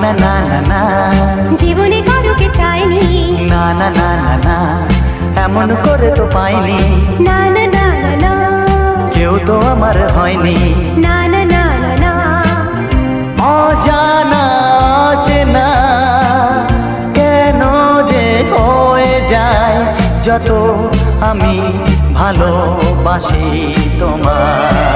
না না না না, জীবনে কারোকে চাইনি। না না না না না, এমন করে তো পাইনি। না না না না না, কেউ তো আমার হয়নি। না না না না না, অজানা অচেনা কেন যে হয়ে যায় যত আমি ভালোবাসি তোমায়।